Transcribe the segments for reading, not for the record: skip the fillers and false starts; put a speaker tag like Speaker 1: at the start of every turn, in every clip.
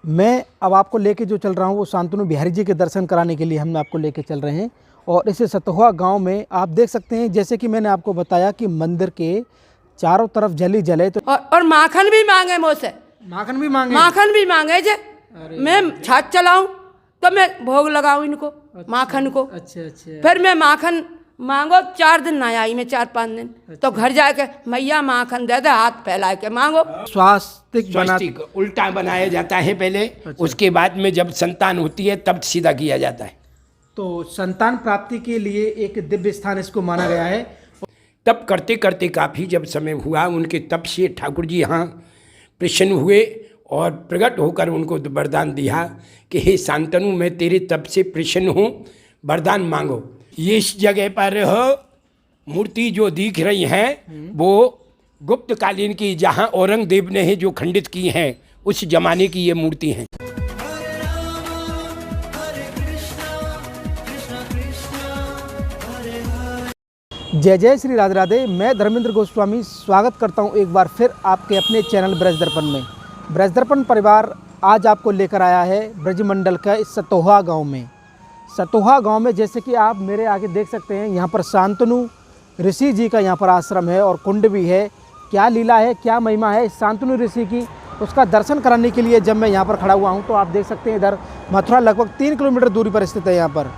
Speaker 1: मैं अब आपको लेके जो चल रहा हूँ वो शांतनु बिहारी जी के दर्शन कराने के लिए हम आपको लेके चल रहे हैं। और इस सतोहा गांव में आप देख सकते हैं, जैसे कि मैंने आपको बताया कि मंदिर के चारों तरफ जल ही जल है। तो
Speaker 2: और माखन भी मांगे मुझसे, माखन भी मांगे जे मैं छाछ चलाऊं तो मैं भोग लगाऊं इनको। अच्छा, माखन को। अच्छा। फिर मैं माखन मांगो 4 दिन ना आई, मैं 4-5 दिन। अच्छा। तो घर जाके मैया माखन दे दे, हाथ फैला के मांगो।
Speaker 3: स्वास्तिक उल्टा बनाया जाता है पहले। अच्छा। उसके बाद में जब संतान होती है तब सीधा किया जाता है।
Speaker 1: तो संतान प्राप्ति के लिए एक दिव्य स्थान इसको माना गया है।
Speaker 3: तब करते करते काफ़ी जब समय हुआ उनके, तब से ठाकुर जी यहाँ प्रसन्न हुए और प्रकट होकर उनको वरदान दिया कि हे शांतनु, मैं तेरे तब से प्रसन्न हूँ, वरदान मांगो। ये इस जगह पर मूर्ति जो दिख रही हैं वो गुप्त कालीन की, जहाँ औरंगजेब ने जो खंडित की हैं उस जमाने की ये मूर्ति हैं।
Speaker 1: जय जय श्री राधे राधे। मैं धर्मेंद्र गोस्वामी स्वागत करता हूं एक बार फिर आपके अपने चैनल ब्रज दर्पण में। ब्रज दर्पण परिवार आज आपको लेकर आया है ब्रजमंडल का इस सतोहा गांव में। सतोहा गांव में जैसे कि आप मेरे आगे देख सकते हैं, यहाँ पर शांतनु ऋषि जी का यहाँ पर आश्रम है और कुंड भी है। क्या लीला है, क्या महिमा है शांतनु ऋषि की, उसका दर्शन कराने के लिए जब मैं यहाँ पर खड़ा हुआ हूँ तो आप देख सकते हैं इधर मथुरा लगभग 3 किलोमीटर दूरी पर स्थित है। यहाँ पर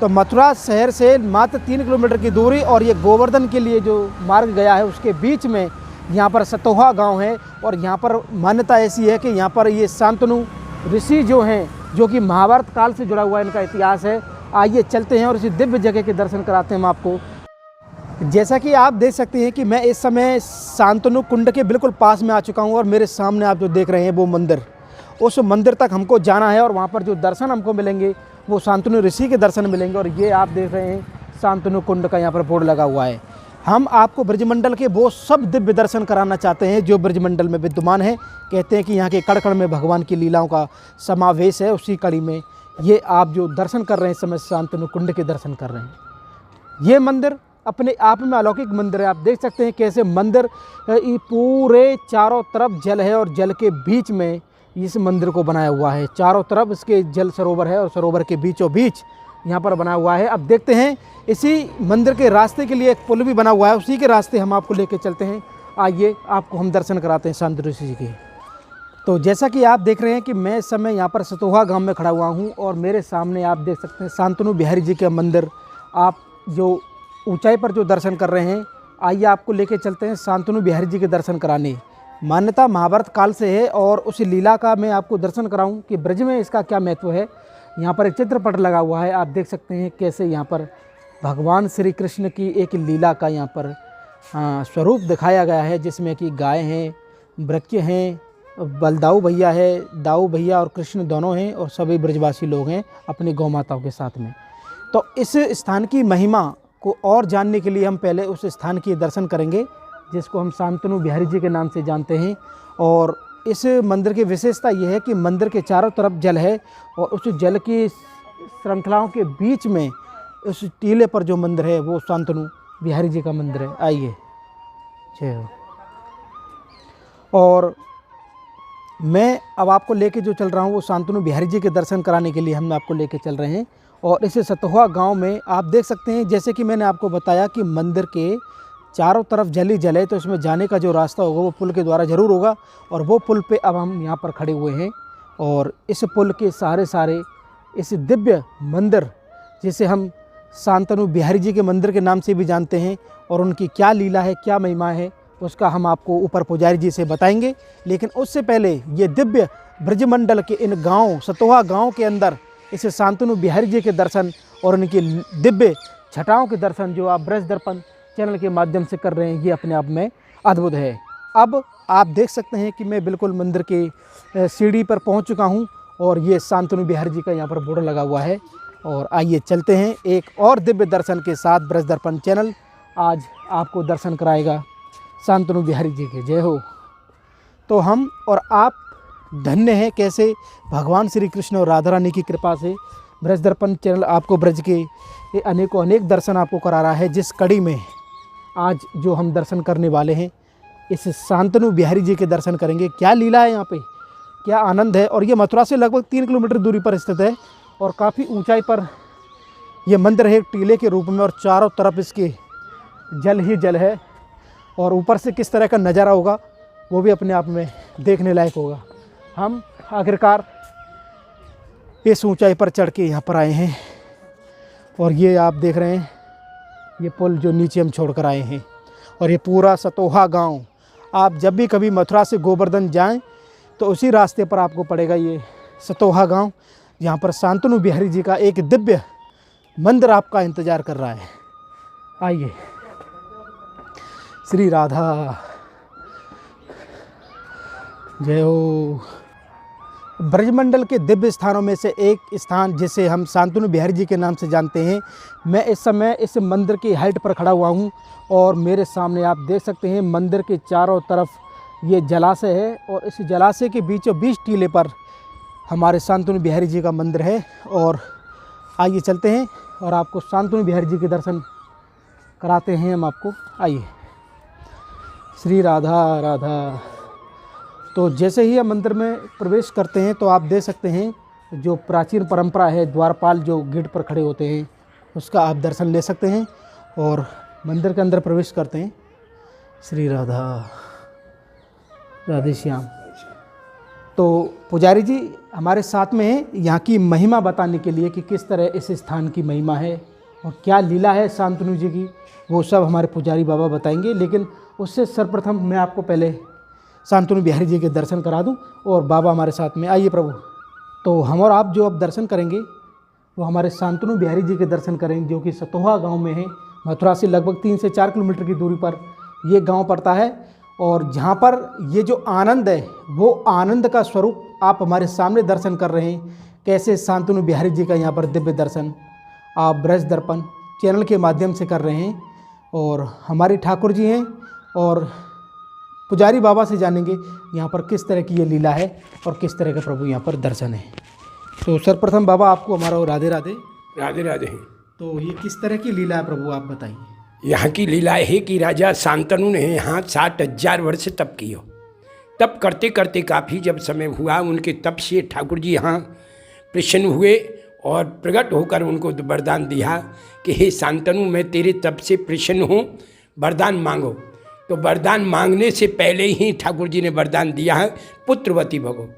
Speaker 1: तो मथुरा शहर से मात्र 3 किलोमीटर की दूरी और ये गोवर्धन के लिए जो मार्ग गया है उसके बीच में यहाँ पर सतोहा गांव है। और यहाँ पर मान्यता ऐसी है कि यहाँ पर ये शांतनु ऋषि जो हैं, जो कि महाभारत काल से जुड़ा हुआ इनका इतिहास है। आइए चलते हैं और इसी दिव्य जगह के दर्शन कराते हैं हम आपको। जैसा कि आप देख सकते हैं कि मैं इस समय शांतनु कुंड के बिल्कुल पास में आ चुका हूँ और मेरे सामने आप जो देख रहे हैं वो मंदिर, उस मंदिर तक हमको जाना है और वहाँ पर जो दर्शन हमको मिलेंगे वो शांतनु ऋषि के दर्शन मिलेंगे। और ये आप देख रहे हैं शांतनु कुंड का यहाँ पर बोर्ड लगा हुआ है। हम आपको ब्रजमंडल के वो सब दिव्य दर्शन कराना चाहते हैं जो ब्रजमंडल में विद्यमान है। कहते हैं कि यहाँ के कण कण में भगवान की लीलाओं का समावेश है। उसी कड़ी में ये आप जो दर्शन कर रहे हैं इस समय शांतनु कुंड के दर्शन कर रहे हैं। ये मंदिर अपने आप में अलौकिक मंदिर है। आप देख सकते हैं कैसे मंदिर पूरे चारों तरफ जल है और जल के बीच में इस मंदिर को बनाया हुआ है। चारों तरफ इसके जल सरोवर है और सरोवर के बीचों बीच यहाँ पर बना हुआ है। अब देखते हैं इसी मंदिर के रास्ते के लिए एक पुल भी बना हुआ है, उसी के रास्ते हम आपको लेके चलते हैं। आइए आपको हम दर्शन कराते हैं शांतनु ऋषि जी के। तो जैसा कि आप देख रहे हैं कि मैं इस समय यहाँ पर सतोहा गांव में खड़ा हुआ हूँ और मेरे सामने आप देख सकते हैं शांतनु बिहारी जी का मंदिर। आप जो ऊंचाई पर जो दर्शन कर रहे हैं, आइए आपको लेके चलते हैं शांतनु बिहारी जी के दर्शन कराने। मान्यता महाभारत काल से है और उस लीला का मैं आपको दर्शन कराऊं कि ब्रज में इसका क्या महत्व है। यहाँ पर एक चित्रपट लगा हुआ है, आप देख सकते हैं कैसे यहाँ पर भगवान श्री कृष्ण की एक लीला का यहाँ पर स्वरूप दिखाया गया है, जिसमें कि गाय हैं, वृक्ष हैं, बलदाऊ भैया है, दाऊ भैया और कृष्ण दोनों हैं और सभी ब्रजवासी लोग हैं अपनी गौ माताओं के साथ में। तो इस स्थान की महिमा को और जानने के लिए हम पहले उस स्थान के दर्शन करेंगे जिसको हम शांतनु बिहारी जी के नाम से जानते हैं। और इस मंदिर की विशेषता यह है कि मंदिर के चारों तरफ जल है और उस जल की श्रृंखलाओं के बीच में उस टीले पर जो मंदिर है वो शांतनु बिहारी जी का मंदिर है। आइए जय हो। और मैं अब आपको लेके जो चल रहा हूँ वो शांतनु बिहारी जी के दर्शन कराने के लिए हम आपको लेके चल रहे हैं। और इस सतोहा गांव में आप देख सकते हैं, जैसे कि मैंने आपको बताया कि मंदिर के चारों तरफ जल ही जल है, तो इसमें जाने का जो रास्ता होगा वो पुल के द्वारा ज़रूर होगा। और वो पुल पे अब हम यहाँ पर खड़े हुए हैं और इस पुल के सहारे इस दिव्य मंदिर, जिसे हम शांतनु बिहारी जी के मंदिर के नाम से भी जानते हैं, और उनकी क्या लीला है, क्या महिमा है, उसका हम आपको ऊपर पुजारी जी से बताएंगे। लेकिन उससे पहले ये दिव्य ब्रजमंडल के इन गाँव सतोहा गाँव के अंदर इस शांतनु बिहारी जी के दर्शन और उनकी दिव्य छटाओं के दर्शन जो आप ब्रज दर्पण चैनल के माध्यम से कर रहे हैं, ये अपने आप में अद्भुत है। अब आप देख सकते हैं कि मैं बिल्कुल मंदिर के सीढ़ी पर पहुंच चुका हूं और ये शांतनु बिहारी जी का यहाँ पर बोर्ड लगा हुआ है। और आइए चलते हैं एक और दिव्य दर्शन के साथ। ब्रज दर्पण चैनल आज आपको दर्शन कराएगा शांतनु बिहारी जी के। जय हो। तो हम और आप धन्य हैं कैसे भगवान श्री कृष्ण और राधा रानी की कृपा से ब्रज दर्पण चैनल आपको ब्रज के अनेक दर्शन आपको करा रहा है। जिस कड़ी में आज जो हम दर्शन करने वाले हैं, इस शांतनु बिहारी जी के दर्शन करेंगे। क्या लीला है यहाँ पे, क्या आनंद है। और ये मथुरा से लगभग 3 किलोमीटर दूरी पर स्थित है और काफ़ी ऊंचाई पर ये मंदिर है, एक टीले के रूप में, और चारों तरफ इसके जल ही जल है। और ऊपर से किस तरह का नज़ारा होगा वो भी अपने आप में देखने लायक होगा। हम आखिरकार इस ऊंचाई पर चढ़ के यहाँ पर आए हैं और ये आप देख रहे हैं ये पुल जो नीचे हम छोड़ कर आए हैं। और ये पूरा सतोहा गांव, आप जब भी कभी मथुरा से गोवर्धन जाएं तो उसी रास्ते पर आपको पड़ेगा ये सतोहा गांव, जहाँ पर शांतनु बिहारी जी का एक दिव्य मंदिर आपका इंतज़ार कर रहा है। आइए। श्री राधा जय हो। ब्रजमंडल के दिव्य स्थानों में से एक स्थान जिसे हम शांतनु बिहारी जी के नाम से जानते हैं। मैं इस समय इस मंदिर की हाइट पर खड़ा हुआ हूं और मेरे सामने आप देख सकते हैं मंदिर के चारों तरफ ये जलाशय है और इस जलाशय के बीचों बीच टीले पर हमारे शांतनु बिहारी जी का मंदिर है। और आइए चलते हैं और आपको शांतनु बिहारी जी के दर्शन कराते हैं हम आपको। आइए। श्री राधा राधा। तो जैसे ही हम मंदिर में प्रवेश करते हैं तो आप देख सकते हैं जो प्राचीन परंपरा है, द्वारपाल जो गेट पर खड़े होते हैं उसका आप दर्शन ले सकते हैं और मंदिर के अंदर प्रवेश करते हैं। श्री राधा राधे श्याम। तो पुजारी जी हमारे साथ में हैं यहाँ की महिमा बताने के लिए कि किस तरह इस स्थान की महिमा है और क्या लीला है शांतनु जी की, वो सब हमारे पुजारी बाबा बताएंगे। लेकिन उससे सर्वप्रथम मैं आपको पहले शांतनु बिहारी जी के दर्शन करा दूं और बाबा हमारे साथ में। आइए प्रभु। तो हम और आप जो अब दर्शन करेंगे वो हमारे शांतनु बिहारी जी के दर्शन करेंगे, जो कि सतोहा गांव में है। मथुरा से लगभग 3 से 4 किलोमीटर की दूरी पर ये गांव पड़ता है। और जहां पर ये जो आनंद है वो आनंद का स्वरूप आप हमारे सामने दर्शन कर रहे हैं। कैसे शांतनु बिहारी जी का यहाँ पर दिव्य दर्शन आप ब्रज दर्पण चैनल के माध्यम से कर रहे हैं। और हमारे ठाकुर जी हैं और पुजारी बाबा से जानेंगे यहाँ पर किस तरह की ये लीला है और किस तरह का प्रभु यहाँ पर दर्शन है। तो सर्वप्रथम बाबा आपको हमारा राधे राधे।
Speaker 3: राधे राधे।
Speaker 1: तो ये किस तरह की लीला है प्रभु, आप बताइए।
Speaker 3: यहाँ की लीला है कि राजा शांतनु ने यहाँ 60,000 वर्ष तप किया। तप करते करते काफ़ी जब समय हुआ, उनके तप से ठाकुर जी यहाँ प्रसन्न हुए और प्रकट होकर उनको वरदान दिया कि हे शांतनु, मैं तेरे तप से प्रसन्न हूँ, वरदान मांगो। तो वरदान मांगने से पहले ही ठाकुर जी ने वरदान दिया है पुत्रवती भगो।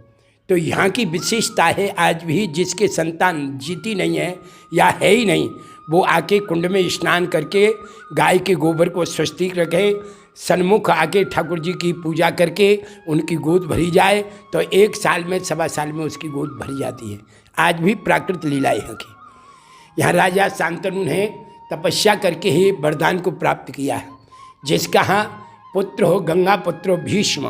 Speaker 3: तो यहाँ की विशेषता है, आज भी जिसके संतान जीती नहीं है या है ही नहीं, वो आके कुंड में स्नान करके गाय के गोबर को स्वस्तिक रखे, सन्मुख आके ठाकुर जी की पूजा करके उनकी गोद भरी जाए तो 1 साल में 1.25 साल में उसकी गोद भरी जाती है। आज भी प्राकृत लीला यहाँ की। यहाँ राजा शांतनु ने तपस्या करके ही वरदान को प्राप्त किया है। जिसका हाँ पुत्र हो गंगा पुत्र भीष्म,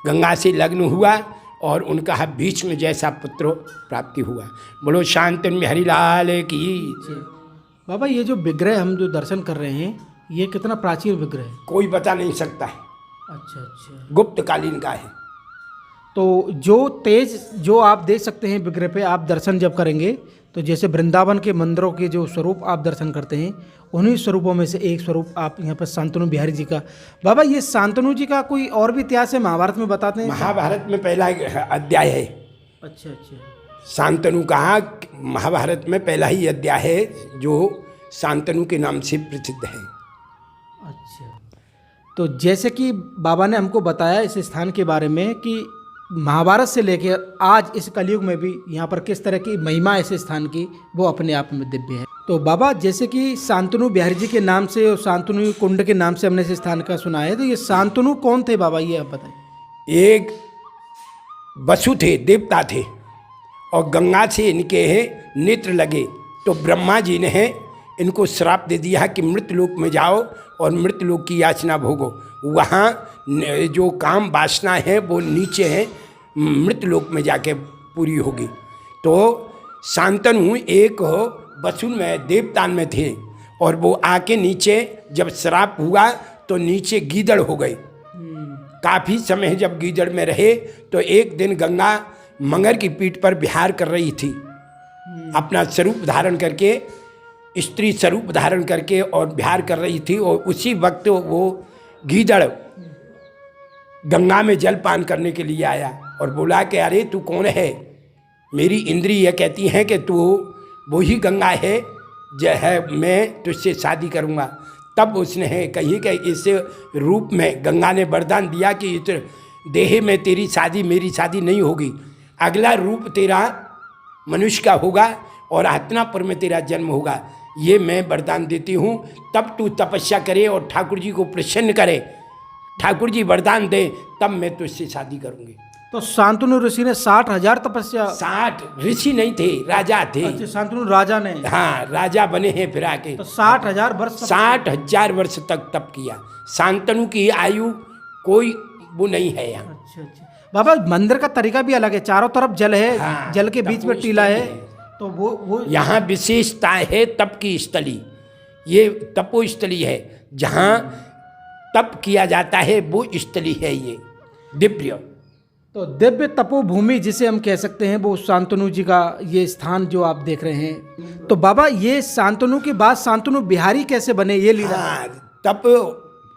Speaker 3: गंगा से लग्न हुआ और उनका हाँ भीष्म जैसा पुत्र प्राप्ति हुआ। बोलो शांतनु बिहारी लाल की।
Speaker 1: बाबा ये जो विग्रह हम जो दर्शन कर रहे हैं ये कितना प्राचीन विग्रह है?
Speaker 3: कोई बता नहीं सकता है।
Speaker 1: अच्छा।
Speaker 3: गुप्त कालीन का है।
Speaker 1: तो जो तेज जो आप देख सकते हैं विग्रह पे, आप दर्शन जब करेंगे तो जैसे वृंदावन के मंदिरों के जो स्वरूप आप दर्शन करते हैं उन्हीं स्वरूपों में से एक स्वरूप आप यहाँ पर शांतनु बिहारी जी का। बाबा ये शांतनु जी का कोई और भी इतिहास है, महाभारत में बताते हैं?
Speaker 3: महाभारत में पहला अध्याय है।
Speaker 2: अच्छा।
Speaker 3: शांतनु कहा, महाभारत में पहला ही अध्याय है जो शांतनु के नाम से प्रसिद्ध है।
Speaker 1: अच्छा। तो जैसे कि बाबा ने हमको बताया इस स्थान के बारे में कि महाभारत से लेकर आज इस कलयुग में भी यहाँ पर किस तरह की महिमा इस स्थान की, वो अपने आप में दिव्य है। तो बाबा जैसे कि शांतनु बिहारी जी के नाम से और शांतनु कुंड के नाम से हमने इस स्थान का सुना है, तो ये शांतनु कौन थे बाबा, ये आप बताइए।
Speaker 3: एक वसु थे, देवता थे, और गंगा से इनके नेत्र लगे तो ब्रह्मा जी ने इनको श्राप दे दिया कि मृतलोक में जाओ और मृतलोक की याचना भोगो। वहाँ जो काम वासना है वो नीचे है, मृतलोक में जाके पूरी होगी। तो शांतनु एक वसु में देवतान में थे और वो आके नीचे जब श्राप हुआ तो नीचे गीदड़ हो गए। काफ़ी समय जब गीदड़ में रहे तो एक दिन गंगा मंगर की पीठ पर विहार कर रही थी, अपना स्वरूप धारण करके, स्त्री स्वरूप धारण करके और विहार कर रही थी। और उसी वक्त वो गीदड़ गंगा में जल पान करने के लिए आया और बोला कि अरे तू कौन है। मेरी इंद्री ये कहती हैं कि तू वही गंगा है जो है, मैं तुझसे शादी करूँगा। तब उसने कही कि इस रूप में गंगा ने वरदान दिया कि इस देह में तेरी शादी मेरी शादी नहीं होगी, अगला रूप तेरा मनुष्य का होगा और हस्तिनापुर में तेरा जन्म होगा, ये मैं वरदान देती हूँ। तब तू तपस्या करे और ठाकुर जी को प्रसन्न करे, ठाकुर जी वरदान दे, तब मैं तुझसे शादी करूँगी।
Speaker 1: तो शांतनु ऋषि ने 60,000 तपस्या।
Speaker 3: 60 ऋषि नहीं थे, राजा थे।
Speaker 1: अच्छा, शांतनु राजा ने।
Speaker 3: हाँ, राजा बने हैं फिर आके।
Speaker 1: तो 60,000 वर्ष
Speaker 3: 60,000 वर्ष तक तप किया। शांतनु की आयु कोई वो नहीं है यहाँ।
Speaker 1: अच्छा अच्छा बाबा, मंदिर का तरीका भी अलग है, चारों तरफ जल है।
Speaker 3: हाँ,
Speaker 1: जल के बीच में टीला है, तो वो
Speaker 3: यहाँ विशेषता है तप की स्थली। ये तपो स्थली है, जहाँ तप किया जाता है वो स्थली है ये दिव्य।
Speaker 1: तो दिव्य तपोभूमि जिसे हम कह सकते हैं, वो शांतनु जी का ये स्थान जो आप देख रहे हैं। तो बाबा, ये शांतनु के बाद शांतनु बिहारी कैसे बने, ये लीला?
Speaker 3: हाँ, तप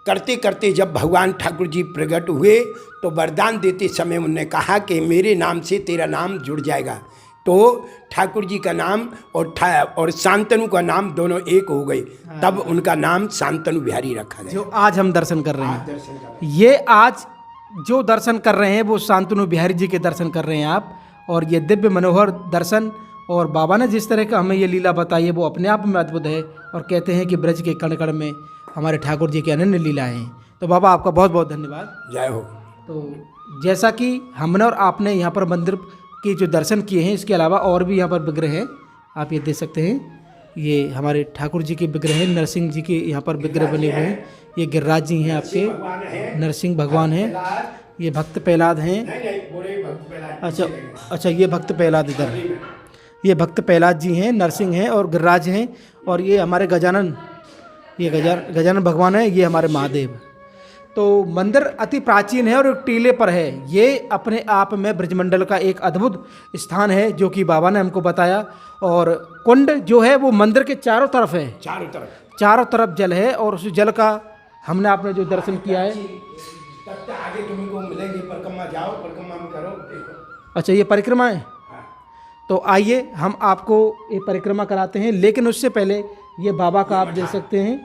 Speaker 3: करते करते जब भगवान ठाकुर जी प्रकट हुए तो वरदान देते समय उन्होंने कहा कि मेरे नाम से तेरा नाम जुड़ जाएगा। तो ठाकुर जी का नाम और शांतनु का नाम दोनों एक हो गए। तब उनका नाम शांतनु बिहारी रखा गया,
Speaker 1: जो आज हम दर्शन कर रहे हैं। ये आज जो दर्शन कर रहे हैं वो शांतनु बिहारी जी के दर्शन कर रहे हैं आप। और ये दिव्य मनोहर दर्शन, और बाबा ने जिस तरह का हमें ये लीला बताई है वो अपने आप में अद्भुत है। और कहते हैं कि ब्रज के कण कण में हमारे ठाकुर जी की अनन्य लीलाएं हैं। तो बाबा, आपका बहुत बहुत धन्यवाद।
Speaker 3: जय हो।
Speaker 1: तो जैसा कि हमने और आपने यहाँ पर मंदिर के जो दर्शन किए हैं, इसके अलावा और भी यहाँ पर विग्रह हैं, आप ये देख सकते हैं। ये हमारे ठाकुर जी के विग्रह हैं, नरसिंह जी के यहाँ पर विग्रह बने हुए हैं। ये गिरिराज जी हैं आपके, नरसिंह भगवान हैं, ये भक्त प्रहलाद हैं। अच्छा, ये भक्त प्रहलाद इधर, ये भक्त प्रहलाद जी हैं, नरसिंह हैं और गिरिराज हैं। और ये हमारे गजानन, ये गजानन भगवान है, ये हमारे महादेव। तो मंदिर अति प्राचीन है और एक टीले पर है। ये अपने आप में ब्रजमंडल का एक अद्भुत स्थान है जो कि बाबा ने हमको बताया। और कुंड जो है वो मंदिर के चारों तरफ है, चारों तरफ जल है। और उस जल का हमने आपने जो दर्शन किया है।
Speaker 3: तब तक आगे तुमको मिलेंगे, परिक्रमा जाओ, परिक्रमा में करो, देखो।
Speaker 1: अच्छा, ये परिक्रमा है। तो आइए हम आपको ये परिक्रमा कराते हैं, लेकिन उससे पहले ये बाबा का आप देख सकते हैं,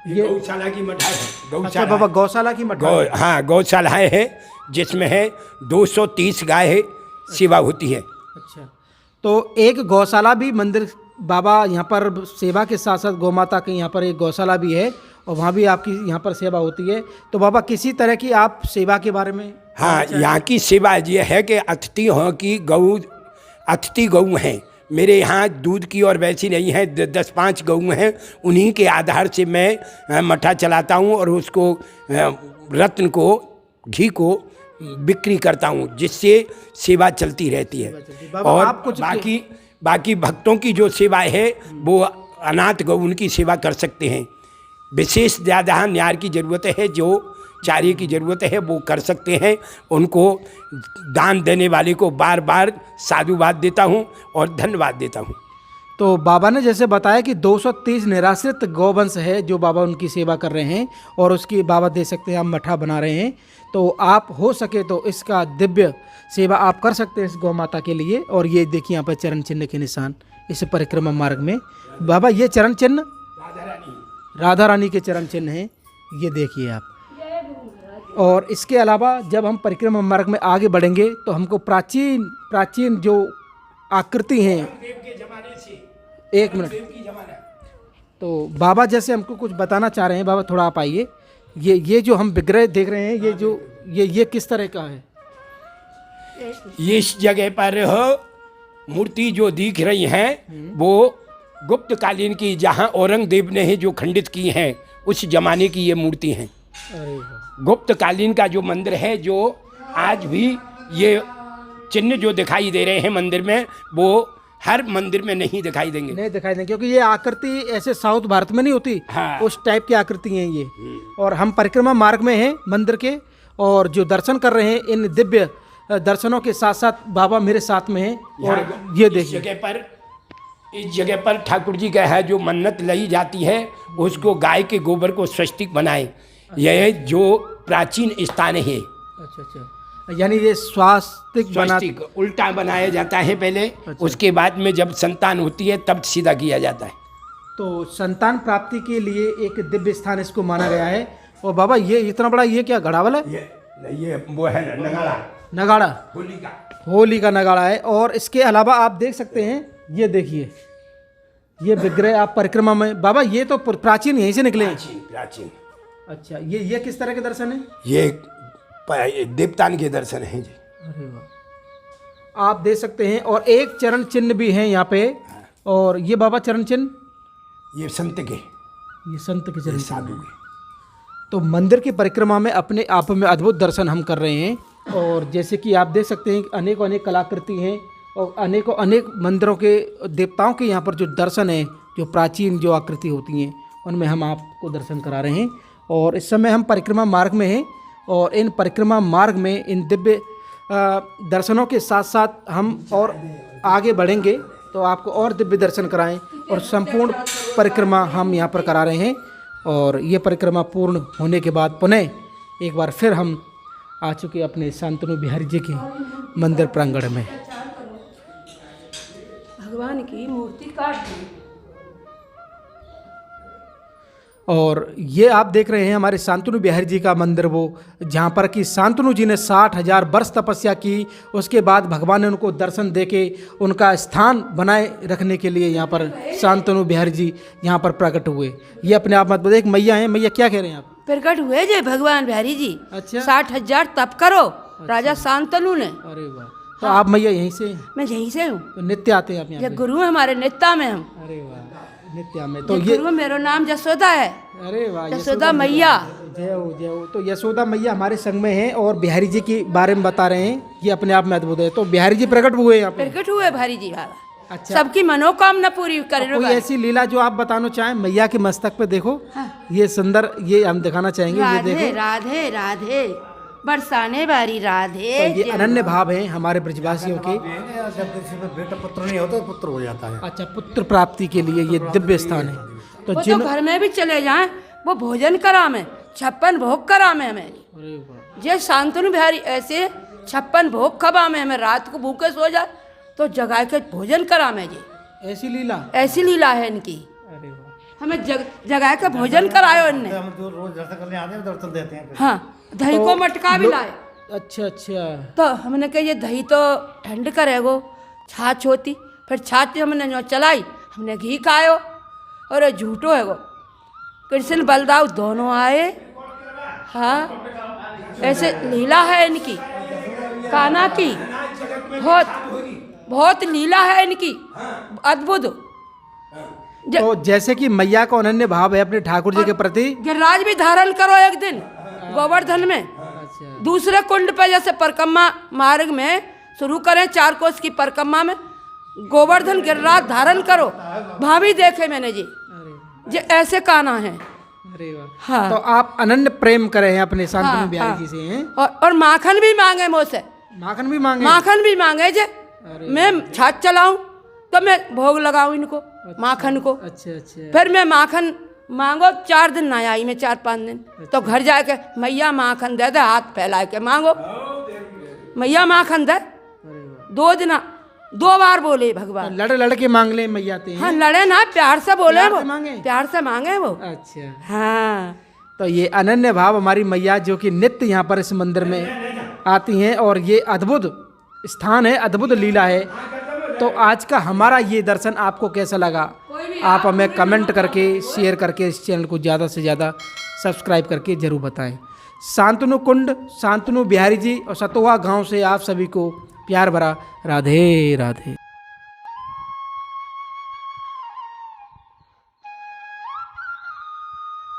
Speaker 1: ये
Speaker 3: गौशाला की मठाई है। गौशाला।
Speaker 1: अच्छा बाबा, गौशाला की मठाई।
Speaker 3: हाँ, गौशालाएँ है जिसमें है 230 गाय सेवा होती है।
Speaker 1: अच्छा, तो एक गौशाला भी मंदिर, बाबा यहाँ पर सेवा के साथ साथ गौ माता के यहाँ पर एक गौशाला भी है और वहाँ भी आपकी यहाँ पर सेवा होती है। तो बाबा, किसी तरह की आप सेवा के बारे में?
Speaker 3: हाँ, यहाँ की सेवा ये है कि अतिथि गऊ हैं मेरे यहाँ, दूध की और वैसी नहीं है, 10-5 गऊ हैं। उन्हीं के आधार से मैं मठा चलाता हूँ और उसको रत्न को, घी को बिक्री करता हूँ, जिससे सेवा चलती रहती है। और
Speaker 1: आप कुछ
Speaker 3: बाकी भक्तों की जो सेवा है वो अनाथ गऊ, उनकी सेवा कर सकते हैं। विशेष ज़्यादा न्यार की ज़रूरत है, जो चार्य की ज़रूरत है वो कर सकते हैं। उनको दान देने वाले को बार बार साधुवाद देता हूँ और धन्यवाद देता हूँ।
Speaker 1: तो बाबा ने जैसे बताया कि 230 निराश्रित गौवंश है जो बाबा उनकी सेवा कर रहे हैं और उसकी बाबा दे सकते हैं, आप मठा बना रहे हैं। तो आप हो सके तो इसका दिव्य सेवा आप कर सकते हैं इस गौ माता के लिए। और ये देखिए यहाँ पर चरण चिन्ह के निशान इस परिक्रमा मार्ग में। बाबा, ये चरण चिन्ह राधा रानी के चरण चिन्ह हैं, ये देखिए आप। और इसके अलावा जब हम परिक्रमा मार्ग में आगे बढ़ेंगे तो हमको प्राचीन जो आकृति हैं, एक मिनट, तो बाबा जैसे हमको कुछ बताना चाह रहे हैं। बाबा, थोड़ा आप आइए। ये जो हम विग्रह देख रहे हैं, ये जो ये किस तरह का है?
Speaker 3: इस जगह पर मूर्ति जो दिख रही हैं वो गुप्त कालीन की, जहाँ औरंगजेब ने जो खंडित की हैं उस जमाने की ये मूर्ति हैं। गुप्त कालीन का जो मंदिर है, जो आज भी ये चिन्ह जो दिखाई दे रहे हैं मंदिर में, वो हर मंदिर में नहीं दिखाई देंगे।
Speaker 1: नहीं दिखाई देंगे क्योंकि ये आकृति ऐसे साउथ भारत में नहीं होती।
Speaker 3: हाँ।
Speaker 1: उस टाइप की आकृति हैं ये। और हम परिक्रमा मार्ग में हैं मंदिर के, और जो दर्शन कर रहे हैं इन दिव्य दर्शनों के साथ साथ बाबा मेरे साथ में हैं। और ये देखिए,
Speaker 3: इस जगह पर ठाकुर जी का है जो मन्नत ली जाती है, उसको गाय के गोबर को स्वस्तिक बनाए। यह जो प्राचीन स्थान है।
Speaker 1: अच्छा। यानी ये स्वास्तिक बना।
Speaker 3: स्वास्तिक उल्टा बनाया जाता है पहले, उसके बाद में जब संतान होती है तब सीधा किया जाता है।
Speaker 1: तो संतान प्राप्ति के लिए एक दिव्य स्थान इसको माना गया है। और बाबा ये इतना बड़ा ये क्या घड़ावल है?
Speaker 3: ये वो है नगाड़ा,
Speaker 1: नगाड़ा
Speaker 3: होली
Speaker 1: का नगाड़ा है। और इसके अलावा आप देख सकते हैं, ये देखिए ये विग्रह आप परिक्रमा में, बाबा ये तो प्राचीन यहीं से निकले हैं।
Speaker 3: प्राचीन।
Speaker 1: अच्छा, ये किस तरह के दर्शन है?
Speaker 3: ये देवतान के दर्शन हैं जी।
Speaker 1: अरे वाह, आप देख सकते हैं। और एक चरण चिन्ह भी है यहाँ पे। और ये बाबा चरण चिन्ह,
Speaker 3: ये संत के,
Speaker 1: ये संत के चरण
Speaker 3: साधु के।
Speaker 1: तो मंदिर की परिक्रमा में अपने आप में अद्भुत दर्शन हम कर रहे हैं। और जैसे कि आप देख सकते हैं अनेकों अनेक कलाकृति हैं और अनेकों अनेक मंदिरों के देवताओं के यहाँ पर जो दर्शन है, जो प्राचीन जो आकृति होती हैं, उनमें हम आपको दर्शन करा रहे हैं। और इस समय हम परिक्रमा मार्ग में हैं और इन परिक्रमा मार्ग में इन दिव्य दर्शनों के साथ साथ हम और आगे बढ़ेंगे तो आपको और दिव्य दर्शन कराएं। और संपूर्ण परिक्रमा हम यहाँ पर करा रहे हैं। और ये परिक्रमा पूर्ण होने के बाद पुनः एक बार फिर हम आ चुके अपने शांतनु बिहारी जी के मंदिर प्रांगण में।
Speaker 2: भगवान की मूर्ति काट दी।
Speaker 1: और ये आप देख रहे हैं हमारे शांतनु बिहारी जी का मंदिर, वो जहाँ पर कि शांतनु जी ने 60,000 वर्ष तपस्या की। उसके बाद भगवान ने उनको दर्शन देके उनका स्थान बनाए रखने के लिए यहाँ पर शांतनु बिहारी जी यहाँ पर प्रकट हुए। ये अपने आप मत एक मैया हैं। मैया क्या कह रहे हैं आप?
Speaker 2: प्रकट हुए जे भगवान बिहारी जी।
Speaker 1: अच्छा।
Speaker 2: 60,000 तप करो राजा शांतनु ने।
Speaker 1: अरे वाह, तो आप मैया यहीं से?
Speaker 2: मैं यहीं से हूँ।
Speaker 1: तो नित्य आते हैं आप यहाँ
Speaker 2: ये
Speaker 1: पे?
Speaker 2: गुरु है हमारे, नित्या में हम।
Speaker 1: अरे वाह, नित्या में। तो
Speaker 2: ये गुरु मेरा नाम जसोदा है।
Speaker 1: अरे वाह,
Speaker 2: यशोदा मैया।
Speaker 1: जय हो जय हो। तो यशोदा मैया हमारे संग में हैं और बिहारी जी के बारे में बता रहे हैं। ये अपने आप में अद्भुत है। तो बिहारी जी प्रकट हुए यहाँ पे?
Speaker 2: प्रकट हुए बिहारी जी बाबा।
Speaker 1: अच्छा,
Speaker 2: सबकी मनोकामना पूरी करे।
Speaker 1: कोई ऐसी लीला जो आप बताना चाहें? मैया के मस्तक पे देखो। हाँ। ये सुंदर, ये हम दिखाना चाहेंगे। ये देखो,
Speaker 2: राधे राधे बरसाने वाली राधे।
Speaker 1: तो ये अनन्य भाव है हमारे ब्रजवासियों के।
Speaker 4: जब किसी में बेटा पुत्र नहीं होता, पुत्र हो जाता है।
Speaker 1: अच्छा, पुत्र प्राप्ति के लिए ये दिव्य स्थान है। तो
Speaker 2: वो तो घर में भी चले जाएं, वो भोजन करा में 56 भोग करा में हमें।
Speaker 1: अरे वाह,
Speaker 2: जे शांतनु बिहारी ऐसे 56 भोग खबा में हमें, रात को भूखे सो जाए तो जगा के भोजन करा में जी।
Speaker 1: ऐसी लीला?
Speaker 2: ऐसी लीला है इनकी।
Speaker 1: अरे वाह,
Speaker 2: हमें जगा के भोजन करायो इनने।
Speaker 4: हम जो रोज दर्शन करने आते हैं दर्शन देते हैं।
Speaker 2: हाँ, दही को मटका भी लाए।
Speaker 1: अच्छा अच्छा।
Speaker 2: तो हमने कहा ये दही तो ठंड करेगो, छाछ होती। फिर छाछ हमने जो चलाई, हमने घी खायो। और ये झूठो है वो, कृष्ण बलदाव दोनों आए। हाँ, ऐसे लीला है इनकी कान्हा की। बहुत लीला है इनकी, अद्भुत।
Speaker 1: तो जैसे कि मैया को अनन्य भाव है अपने ठाकुर जी के प्रति।
Speaker 2: गिरिराज भी धारण करो एक दिन गोवर्धन में।
Speaker 1: अच्छा,
Speaker 2: दूसरे कुंड पे जैसे परिक्रमा मार्ग में शुरू करें 4 कोस की परिक्रमा में गोवर्धन गिरिराज धारण करो। भाभी देखे मैंने जी, जे ऐसे कान्हा है।
Speaker 1: अरे वाह।
Speaker 2: हाँ।
Speaker 1: तो आप अनन्य प्रेम करे हैं अपने शांतनु बिहारी जी से हैं?
Speaker 2: और माखन भी मांगे मुझसे।
Speaker 1: माखन भी मांगे?
Speaker 2: माखन भी मांगे जे मैं छाछ चलाऊं तो मैं भोग लगाऊं इनको। माखन को।
Speaker 1: अच्छा अच्छा।
Speaker 2: फिर मैं माखन मांगो 4 दिन ना आई मैं, 4-5 दिन। तो घर जाके मैया माखन दे दे, हाथ फैला के मांगो मैया माखन दे। 2 दिन 2 बार बोले भगवान।
Speaker 1: लड़ के मांग ले मैया ते?
Speaker 2: हाँ, लड़े ना, प्यार से बोले
Speaker 1: प्यार
Speaker 2: वो।
Speaker 1: से मांगे?
Speaker 2: प्यार से मांगे वो।
Speaker 1: अच्छा।
Speaker 2: हाँ,
Speaker 1: तो ये अनन्य भाव हमारी मैया जो कि नित्य यहाँ पर इस मंदिर में आती हैं और ये अद्भुत स्थान है, अद्भुत लीला है। तो आज का हमारा ये दर्शन आपको कैसा लगा? आप हमें कमेंट करके, शेयर करके इस चैनल को ज़्यादा से ज़्यादा सब्सक्राइब करके ज़रूर बताएं। शांतनु कुंड, शांतनु बिहारी जी और सतोहा गांव से आप सभी को प्यार भरा राधे राधे।